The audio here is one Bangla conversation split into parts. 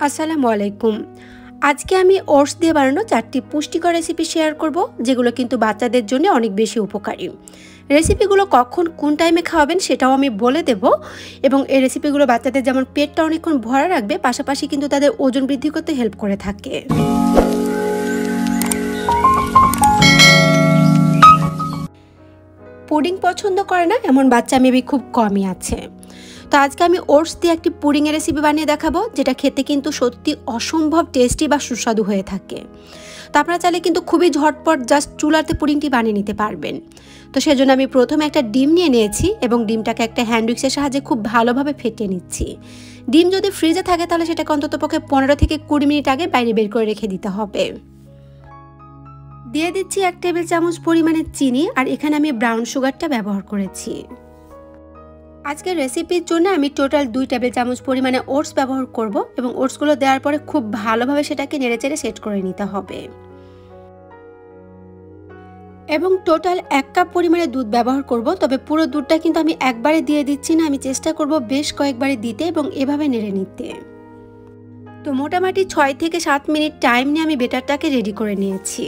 আসসালামু আলাইকুম। আজকে আমি ওটস দিয়ে বানানো 4টি পুষ্টিকর রেসিপি শেয়ার করব, যেগুলো কিন্তু বাচ্চাদের জন্য অনেক বেশি উপকারী। রেসিপিগুলো কখন কোন টাইমে খাওয়াবেন সেটাও আমি বলে দেব, এবং এই রেসিপিগুলো বাচ্চাদের যেমন পেটটা অনেকক্ষণ ভরা রাখবে, পাশাপাশি কিন্তু তাদের ওজন বৃদ্ধি করতে হেল্প করে থাকে। পুডিং পছন্দ করে না এমন বাচ্চা মেবি খুব কমই আছে। তো আজকে আমি ওটস দিয়ে একটি পুডিংয়ের রেসিপি বানিয়ে দেখাবো, যেটা খেতে কিন্তু সত্যি অসম্ভব টেস্টি বা সুস্বাদু হয়ে থাকে। তো আপনারা চাইলে কিন্তু খুবই ঝটপট জাস্ট চুলাতে পুডিংটি বানিয়ে নিতে পারবেন। তো সেজন্য আমি প্রথমে একটা ডিম নিয়ে নিয়েছি এবং ডিমটাকে একটা হ্যান্ড উইক্সের সাহায্যে খুব ভালোভাবে ফেটিয়ে নিচ্ছি। ডিম যদি ফ্রিজে থাকে তাহলে সেটাকে অন্ততপক্ষে 15 থেকে 20 মিনিট আগে বাইরে বের করে রেখে দিতে হবে। দিয়ে দিচ্ছি 1 টেবিল চামচ পরিমাণে চিনি, আর এখানে আমি ব্রাউন সুগারটা ব্যবহার করেছি। আজকের রেসিপির জন্য আমি টোটাল 2 টেবিল চামচ পরিমাণে ওটস ব্যবহার করব, এবং ওটসগুলো দেওয়ার পরে খুব ভালোভাবে সেটাকে নেড়েচেড়ে সেট করে নিতে হবে। এবং টোটাল 1 কাপ পরিমাণে দুধ ব্যবহার করব, তবে পুরো দুধটা কিন্তু আমি একবারে দিয়ে দিচ্ছি না, আমি চেষ্টা করব বেশ কয়েকবারে দিতে এবং এভাবে নেড়ে নিতে। তো মোটামুটি 6 থেকে 7 মিনিট টাইম নিয়ে আমি বেটারটাকে রেডি করে নিয়েছি।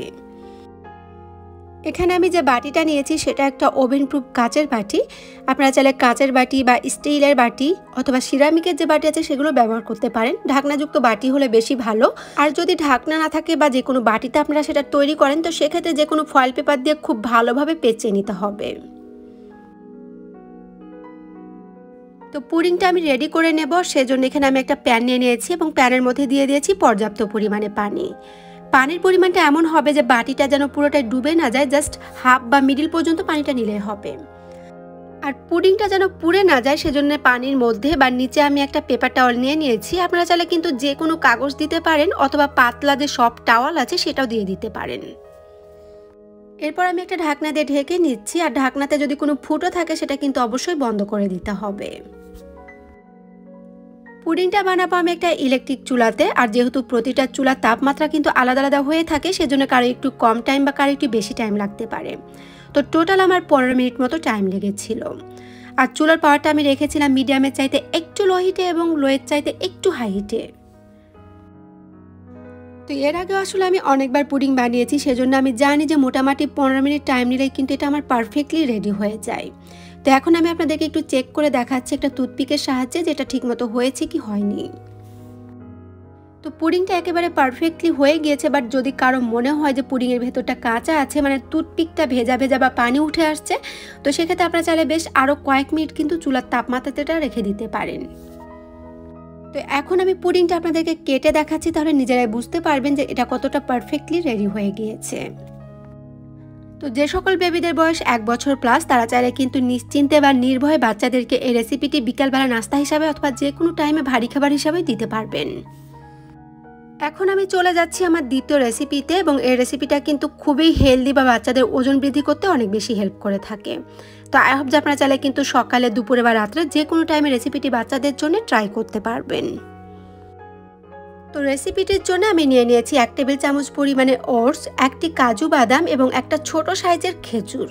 এখানে আমি যে বাটিটা নিয়েছি সেটা একটা ওভেন প্রুফ কাচের বাটি। আপনারা চাইলে কাচের বাটি বা স্টিলের বাটি অথবা সিরামিকের যে বাটি আছে সেগুলো ব্যবহার করতে পারেন। ঢাকনাযুক্ত বাটি হলে বেশি ভালো। আর যদি ঢাকনা না থাকে বা যে কোনো বাটিতে আপনারা সেটা তৈরি করেন, তো সেক্ষেত্রে যে কোনো ফয়েল পেপার দিয়ে খুব ভালোভাবে পেঁচিয়ে নিতে হবে। তো পুডিংটা আমি রেডি করে নেব, সেজন্য এখানে আমি একটা প্যান নিয়ে নিয়েছি এবং প্যানের মধ্যে দিয়ে দিয়েছি পর্যাপ্ত পরিমাণে পানি। পানির পরিমাণটা এমন হবে যে বাটিটা যেন পুরোটাই ডুবে না যায়, জাস্ট হাফ বা মিডিল পর্যন্ত পানিটা নিলেই হবে। আর পুডিংটা যেন পুড়ে না যায় সেজন্য পানির মধ্যে বা নিচে আমি একটা পেপার টাওয়াল নিয়ে নিয়েছি। আপনারা চাইলে কিন্তু যে কোনো কাগজ দিতে পারেন অথবা পাতলা যে সফট টাওয়াল আছে সেটাও দিয়ে দিতে পারেন। এরপর আমি একটা ঢাকনা দিয়ে ঢেকে নিচ্ছি, আর ঢাকনাতে যদি কোনো ফুটো থাকে সেটা কিন্তু অবশ্যই বন্ধ করে দিতে হবে। পুডিংটা বানাবো আমি একটা ইলেকট্রিক চুলাতে, আর যেহেতু প্রতিটা চুলার তাপমাত্রা কিন্তু আলাদা আলাদা হয়ে থাকে, সেজন্য কারো একটু কম টাইম বা কারো একটু বেশি টাইম লাগতে পারে। তো টোটাল আমার 15 মিনিট মতো টাইম লেগেছিল। আর চুলার পাওয়ারটা আমি রেখেছিলাম মিডিয়ামের চাইতে একটু লো হিটে এবং লোয়ের চাইতে একটু হাই হিটে। তো এর আগে আসলে আমি অনেকবার পুডিং বানিয়েছি, সেজন্য আমি জানি যে মোটামুটি 15 মিনিট টাইম নিলেই কিন্তু এটা আমার পারফেক্টলি রেডি হয়ে যায়। তো এখন আমি আপনাদেরকে একটু চেক করে দেখাচ্ছি একটা টুথপিকের সাহায্যে যেটা ঠিকমতো হয়েছে কি হয়নি। তো পুডিংটা একেবারে পারফেক্টলি হয়ে গিয়েছে, বাট যদি কারো মনে হয় যে পুডিংয়ের ভেতরটা কাঁচা আছে, মানে টুথপিকটা ভেজা ভেজা বা পানি উঠে আসছে, তো সেক্ষেত্রে আপনারা চাইলে বেশ আরও কয়েক মিনিট কিন্তু চুলার তাপমাত্রাটা রেখে দিতে পারেন। তো এখন আমি পুডিংটা আপনাদেরকে কেটে দেখাচ্ছি, তাহলে নিজেরাই বুঝতে পারবেন যে এটা কতটা পারফেক্টলি রেডি হয়ে গিয়েছে। তো যে সকল বেবিদের বয়স 1 বছর প্লাস তারা চাইলে কিন্তু নিশ্চিন্তে বা নির্ভয়ে বাচ্চাদেরকে এই রেসিপিটি বিকালবেলা নাস্তা হিসাবে অথবা যে কোনো টাইমে ভারী খাবার হিসাবে দিতে পারবেন। এখন আমি চলে যাচ্ছি আমার দ্বিতীয় রেসিপিতে, এবং এই রেসিপিটা কিন্তু খুবই হেলদি বা বাচ্চাদের ওজন বৃদ্ধি করতে অনেক বেশি হেল্প করে থাকে। তো আই হোপ যে আপনারা চাইলে কিন্তু সকালে, দুপুরে বা রাত্রে যে কোনো টাইমে রেসিপিটি বাচ্চাদের জন্য ট্রাই করতে পারবেন। তো রেসিপিটির জন্য আমি নিয়ে নিয়েছি 1 টেবিল চামচ পরিমাণে ওটস, 1টি কাজু বাদাম এবং একটা ছোট সাইজের খেজুর।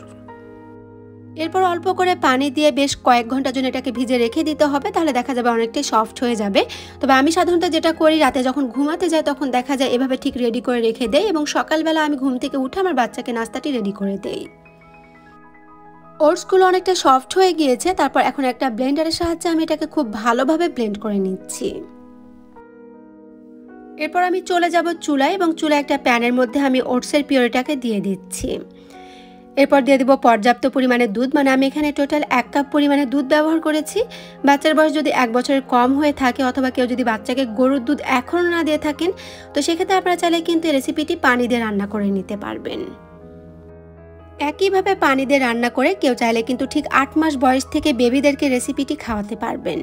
এরপর অল্প করে পানি দিয়ে বেশ কয়েক ঘন্টার জন্য এটাকে ভিজে রেখে দিতে হবে, তাহলে দেখা যাবে অনেকটাই সফট হয়ে যাবে। তবে আমি সাধারণত যেটা করি, রাতে যখন ঘুমাতে যাই তখন দেখা যায় এভাবে ঠিক রেডি করে রেখে দেই, এবং সকালবেলা আমি ঘুম থেকে উঠে আমার বাচ্চাকে নাস্তাটি রেডি করে দেই। ওটসগুলো অনেকটা সফট হয়ে গিয়েছে, তারপর এখন একটা ব্লেন্ডারের সাহায্যে আমি এটাকে খুব ভালোভাবে ব্লেন্ড করে নিচ্ছি। এরপর আমি চলে যাব চুলায়, এবং চুলায় একটা প্যানের মধ্যে আমি ওটসের পিউরিটাকে দিয়ে দিচ্ছি। এরপর দিয়ে দেবো পর্যাপ্ত পরিমাণে দুধ, মানে আমি এখানে টোটাল 1 কাপ পরিমাণে দুধ ব্যবহার করেছি। বাচ্চার বয়স যদি 1 বছরের কম হয়ে থাকে অথবা কেউ যদি বাচ্চাকে গরুর দুধ এখনও না দিয়ে থাকেন, তো সেক্ষেত্রে আপনারা চাইলে কিন্তু এই রেসিপিটি পানি দিয়ে রান্না করে নিতে পারবেন। একইভাবে পানি দিয়ে রান্না করে কেউ চাইলে কিন্তু ঠিক 8 মাস বয়স থেকে বেবিদেরকে রেসিপিটি খাওয়াতে পারবেন।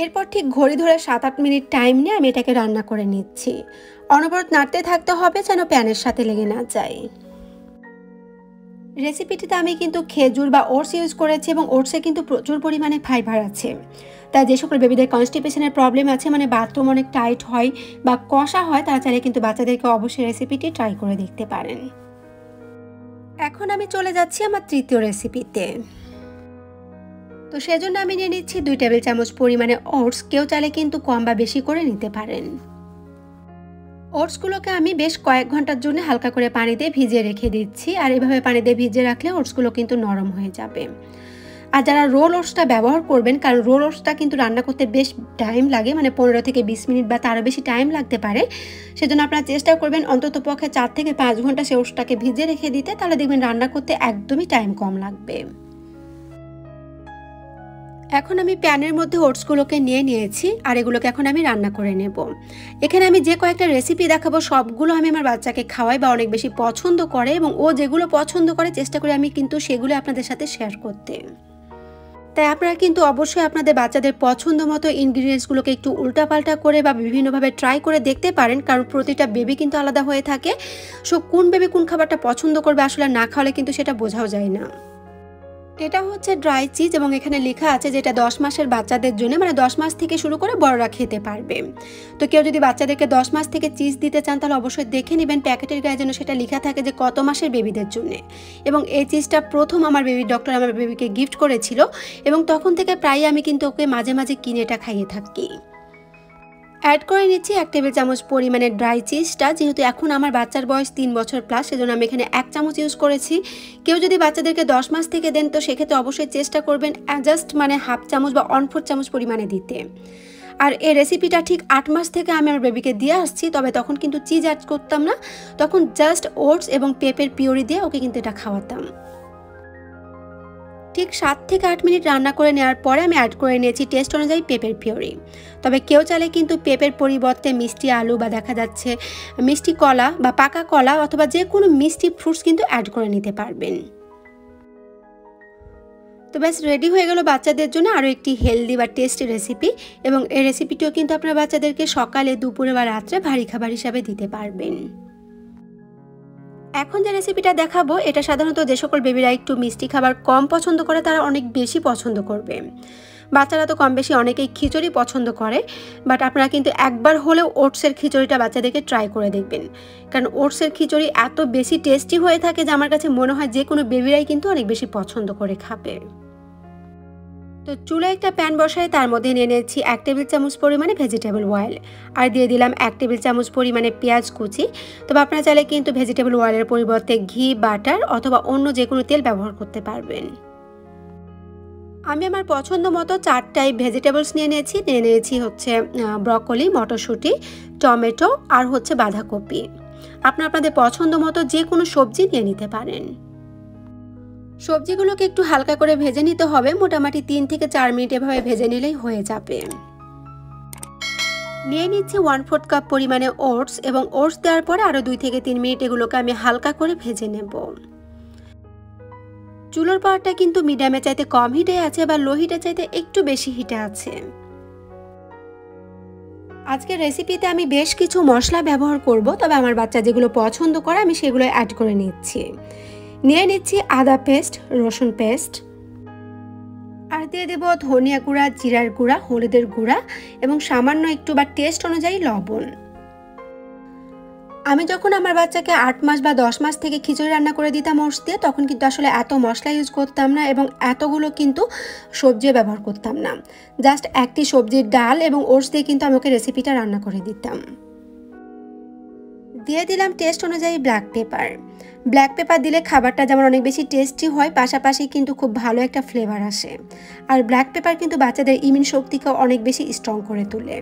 এরপর ঠিক ঘড়ি ধরে 7-8 মিনিট টাইম নিয়ে আমি এটাকে রান্না করে নিচ্ছি। অনবরত নাড়তে থাকতে হবে যেন প্যানের সাথে লেগে না যায়। রেসিপিটিতে আমি কিন্তু খেজুর বা ওটস ইউজ করেছি, এবং ওটসে কিন্তু প্রচুর পরিমাণে ফাইবার আছে। তাই যে সকল বেবিদের কনস্টিপেশনের প্রবলেম আছে, মানে বাথরুম অনেক টাইট হয় বা কষা হয়, তারা চাইলে কিন্তু বাচ্চাদেরকে অবশ্যই রেসিপিটি ট্রাই করে দেখতে পারেন। এখন আমি চলে যাচ্ছি আমার তৃতীয় রেসিপিতে। তো তো সেজন্য আমি নিয়ে নিচ্ছি 2 টেবিল চামচ পরিমাণে ওটস। কেউ চাইলে কিন্তু কম বা বেশি করে নিতে পারেন। ওটসগুলোকে আমি বেশ কয়েক ঘন্টার জন্য হালকা করে পানি দিয়ে ভিজিয়ে রেখে দিচ্ছি। আর এভাবে পানি দিয়ে ভিজিয়ে রাখলে ওটসগুলো কিন্তু নরম হয়ে যাবে। আর যারা রোল ওটসটা ব্যবহার করবেন, কারণ রোল ওটসটা কিন্তু রান্না করতে বেশ টাইম লাগে, মানে 15 থেকে 20 মিনিট বা তারও বেশি টাইম লাগতে পারে। সেজন্য আপনারা চেষ্টা করবেন অন্তত পক্ষে 4 থেকে 5 ঘন্টা সে ওটসটাকে ভিজিয়ে রেখে দিতে, তাহলে দেখবেন রান্না করতে একদমই টাইম কম লাগবে। এখন আমি প্যানের মধ্যে ওটসগুলোকে নিয়ে নিয়েছি আর এগুলোকে এখন আমি রান্না করে নেব। এখানে আমি যে কয়েকটা রেসিপি দেখাবো সবগুলো আমি আমার বাচ্চাকে খাওয়াই বা অনেক বেশি পছন্দ করে, এবং ও যেগুলো পছন্দ করে চেষ্টা করি আমি কিন্তু সেগুলো আপনাদের সাথে শেয়ার করতে। তাই আপনারা কিন্তু অবশ্যই আপনাদের বাচ্চাদের পছন্দ মতো ইনগ্রিডিয়েন্টসগুলোকে একটু উল্টাপাল্টা করে বা বিভিন্নভাবে ট্রাই করে দেখতে পারেন, কারণ প্রতিটা বেবি কিন্তু আলাদা হয়ে থাকে। সো কোন বেবি কোন খাবারটা পছন্দ করবে আসলে না খাওয়ালে কিন্তু সেটা বোঝাও যায় না। এটা হচ্ছে ড্রাই চিজ এবং এখানে লেখা আছে যে এটা 10 মাসের বাচ্চাদের জন্য, মানে 10 মাস থেকে শুরু করে বড়রা খেতে পারবে। তো কেউ যদি বাচ্চাদেরকে 10 মাস থেকে চিজ দিতে চান তাহলে অবশ্যই দেখে নেবেন প্যাকেটের গায়ে যেন সেটা লেখা থাকে যে কত মাসের বেবিদের জন্য। এবং এই চিজটা প্রথম আমার বেবির ডক্টর আমার বেবিকে গিফট করেছিল, এবং তখন থেকে প্রায় আমি কিন্তু ওকে মাঝে মাঝে কিনে এটা খাইয়ে থাকি। অ্যাড করে নিচ্ছি 1 টেবিল চামচ পরিমাণে ড্রাই চিজটা। যেহেতু এখন আমার বাচ্চার বয়স 3 বছর প্লাস, সেজন্য আমি এখানে 1 চামচ ইউজ করেছি। কেউ যদি বাচ্চাদেরকে 10 মাস থেকে দেন তো সেক্ষেত্রে অবশ্যই চেষ্টা করবেন জাস্ট মানে হাফ চামচ বা 1/4 চামচ পরিমাণে দিতে। আর এই রেসিপিটা ঠিক 8 মাস থেকে আমি আমার বেবিকে দিয়ে আসছি, তবে তখন কিন্তু চিজ অ্যাড করতাম না, তখন জাস্ট ওটস এবং পেঁপের পিউরি দিয়ে ওকে কিন্তু এটা খাওয়াতাম। ঠিক 7 থেকে 8 মিনিট রান্না করে নেওয়ার পরে আমি অ্যাড করে নিয়েছি টেস্ট অনুযায়ী পেঁপের পিউরি। তবে কেউ চাইলে কিন্তু পেঁপের পরিবর্তে মিষ্টি আলু বা দেখা যাচ্ছে মিষ্টি কলা বা পাকা কলা অথবা যে কোনো মিষ্টি ফ্রুটস কিন্তু অ্যাড করে নিতে পারবেন। তো ব্যাস রেডি হয়ে গেল বাচ্চাদের জন্য আরও একটি হেলদি বা টেস্টি রেসিপি, এবং এই রেসিপিটিও কিন্তু আপনার বাচ্চাদেরকে সকালে, দুপুরে বা রাত্রে ভারী খাবার হিসাবে দিতে পারবেন। এখন যে রেসিপিটা দেখাবো এটা সাধারণত যে সকল বেবিরা একটু মিষ্টি খাবার কম পছন্দ করে তারা অনেক বেশি পছন্দ করবে। বাচ্চারা তো কম বেশি অনেকেই খিচুড়ি পছন্দ করে, বাট আপনারা কিন্তু একবার হলেও ওটসের খিচুড়িটা বাচ্চাদেরকে ট্রাই করে দেখবেন, কারণ ওটসের খিচুড়ি এত বেশি টেস্টি হয়ে থাকে যে আমার কাছে মনে হয় যে কোনো বেবিরাই কিন্তু অনেক বেশি পছন্দ করে খাবে। তো চুলায় একটা প্যান বসায় তার মধ্যে নিয়ে নিয়েছি 1 টেবিল চামচ পরিমাণে ভেজিটেবল অয়েল, আর দিয়ে দিলাম 1 টেবিল চামচ পরিমাণে পেঁয়াজ কুচি। তবে আপনারা চাইলে কিন্তু ভেজিটেবল অয়েলের পরিবর্তে ঘি, বাটার অথবা অন্য যে কোনো তেল ব্যবহার করতে পারবেন। আমি আমার পছন্দ মতো 4 টাইপ ভেজিটেবলস নিয়ে নিয়েছি হচ্ছে ব্রকলি, মটরশুঁটি, টমেটো আর হচ্ছে বাঁধাকপি। আপনাদের পছন্দ মতো যে কোনো সবজি নিয়ে নিতে পারেন। সবজিগুলোকে একটু হালকা করে ভেজে নিতে হবে, মোটামুটি 3 থেকে 4 মিনিট এভাবে ভেজে নিলেই হয়ে যাবে। নিয়ে নিচ্ছি 1/4 কাপ পরিমাণে ওটস, এবং ওটস দেওয়ার পরে আরও 2 থেকে 3 মিনিট এগুলোকে আমি হালকা করে ভেজে নেব। চুলোর পাওয়ারটা কিন্তু মিডিয়ামে চাইতে কম হিটে আছে বা লো হিটে চাইতে একটু বেশি হিটে আছে। আজকের রেসিপিতে আমি বেশ কিছু মশলা ব্যবহার করব, তবে আমার বাচ্চা যেগুলো পছন্দ করে আমি সেগুলো অ্যাড করে নিচ্ছি। নিয়ে নিচ্ছি আদা পেস্ট, রসুন পেস্ট, আর দিয়ে দেব ধনিয়া গুঁড়া, জিরার গুঁড়া, হলুদের গুঁড়া এবং সামান্য একটু বা টেস্ট অনুযায়ী লবণ। আমি যখন আমার বাচ্চাকে 8 মাস বা 10 মাস থেকে খিচুড়ি রান্না করে দিতাম ওটস দিয়ে, তখন কিন্তু আসলে এত মশলা ইউজ করতাম না এবং এতগুলো কিন্তু সবজিও ব্যবহার করতাম না। জাস্ট একটি সবজির ডাল এবং ওটস দিয়ে কিন্তু আমি ওকে রেসিপিটা রান্না করে দিতাম। দিয়ে দিলাম টেস্ট অনুযায়ী ব্ল্যাক পেপার। ব্ল্যাক পেপার দিলে খাবারটা যেমন অনেক বেশি টেস্টি হয়, পাশাপাশি কিন্তু খুব ভালো একটা ফ্লেভার আসে। আর ব্ল্যাক পেপার কিন্তু বাচ্চাদের ইমিউন শক্তিকেও অনেক বেশি স্ট্রং করে তোলে।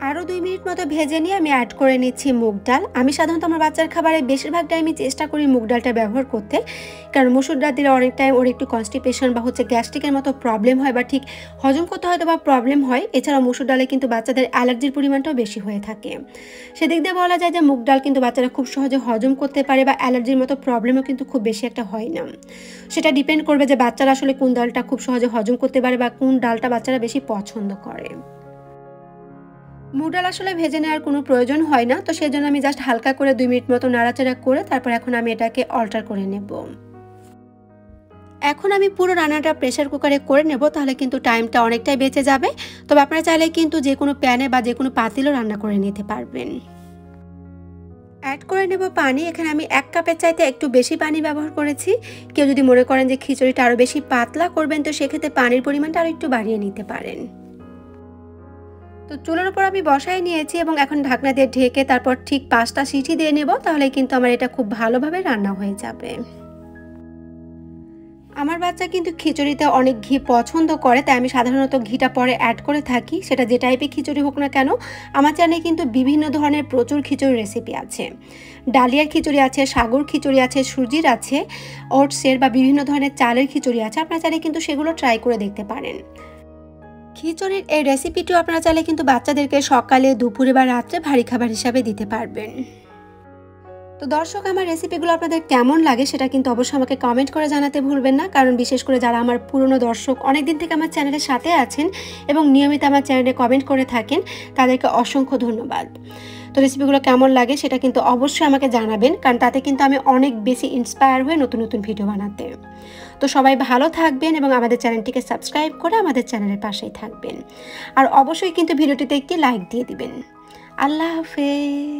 আরও 2 মিনিট মতো ভেজে নিয়ে আমি অ্যাড করে নিচ্ছি মুগ ডাল। আমি সাধারণত আমার বাচ্চার খাবারে বেশিরভাগ টাইমই চেষ্টা করি মুগ ডালটা ব্যবহার করতে, কারণ মসুর ডাল দিলে অনেক টাইম ওর একটু কনস্টিপেশন বা হচ্ছে গ্যাস্ট্রিকের মতো প্রবলেম হয় বা ঠিক হজম করতে হয়তো বা প্রবলেম হয়। এছাড়াও মসুর ডালে কিন্তু বাচ্চাদের অ্যালার্জির পরিমাণটাও বেশি হয়ে থাকে। সেদিক দিয়ে বলা যায় যে মুগ ডাল কিন্তু বাচ্চারা খুব সহজে হজম করতে পারে বা অ্যালার্জির মতো প্রবলেমও কিন্তু খুব বেশি একটা হয় না। সেটা ডিপেন্ড করবে যে বাচ্চারা আসলে কোন ডালটা খুব সহজে হজম করতে পারে বা কোন ডালটা বাচ্চারা বেশি পছন্দ করে। মুগ ডাল আসলে ভেজে নেওয়ার কোনো প্রয়োজন হয় না, তো সেই জন্য আমি জাস্ট হালকা করে 2 মিনিট মতো নাড়াচাড়া করে তারপর এখন আমি এটাকে অল্টার করে নেব। এখন আমি পুরো রান্নাটা প্রেসার কুকারে করে নেব, তাহলে কিন্তু টাইমটা অনেকটাই বেঁচে যাবে। তবে আপনারা চাইলে কিন্তু যে কোনো প্যানে বা যে কোনো পাতিলও রান্না করে নিতে পারবেন। অ্যাড করে নেব পানি। এখানে আমি 1 কাপের চাইতে একটু বেশি পানি ব্যবহার করেছি। কেউ যদি মনে করেন যে খিচুড়িটা আরও বেশি পাতলা করবেন তো সেক্ষেত্রে পানির পরিমাণটা আরও একটু বাড়িয়ে নিতে পারেন। তো চুলার উপর আমি বসায় নিয়েছি এবং এখন ঢাকনা দিয়ে ঢেকে তারপর ঠিক 5টা সিটি দিয়ে নেব, তাহলে কিন্তু আমার এটা খুব ভালোভাবে রান্না হয়ে যাবে। আমার বাচ্চা কিন্তু খিচুড়িতে অনেক ঘি পছন্দ করে, তাই আমি সাধারণত ঘিটা পরে অ্যাড করে থাকি, সেটা যে টাইপের খিচুড়ি হোক না কেন। আমার চ্যানেলে কিন্তু বিভিন্ন ধরনের প্রচুর খিচুড়ি রেসিপি আছে। ডালিয়ার খিচুড়ি আছে, সাগুর খিচুড়ি আছে, সুজির আছে, ওটসের বা বিভিন্ন ধরনের চালের খিচুড়ি আছে। আপনারা চাইলে কিন্তু সেগুলো ট্রাই করে দেখতে পারেন। খিচুড়ির এই রেসিপিটিও আপনারা চাইলে কিন্তু বাচ্চাদেরকে সকালে, দুপুরে বা রাত্রে ভারী খাবার হিসাবে দিতে পারবেন। তো দর্শক, আমার রেসিপিগুলো আপনাদের কেমন লাগে সেটা কিন্তু অবশ্যই আমাকে কমেন্ট করে জানাতে ভুলবেন না, কারণ বিশেষ করে যারা আমার পুরনো দর্শক অনেকদিন থেকে আমার চ্যানেলের সাথে আছেন এবং নিয়মিত আমার চ্যানেলে কমেন্ট করে থাকেন, তাদেরকে অসংখ্য ধন্যবাদ। তো রেসিপিগুলো কেমন লাগে সেটা কিন্তু অবশ্যই আমাকে জানাবেন, কারণ তাতে কিন্তু আমি অনেক বেশি ইন্সপায়ার হয়ে নতুন নতুন ভিডিও বানাতে। তো সবাই ভালো থাকবেন এবং আমাদের চ্যানেলটিকে সাবস্ক্রাইব করে আমাদের চ্যানেলের পাশেই থাকবেন। আর অবশ্যই কিন্তু ভিডিওটিতে একটি লাইক দিয়ে দিবেন। আল্লাহ হাফেজ।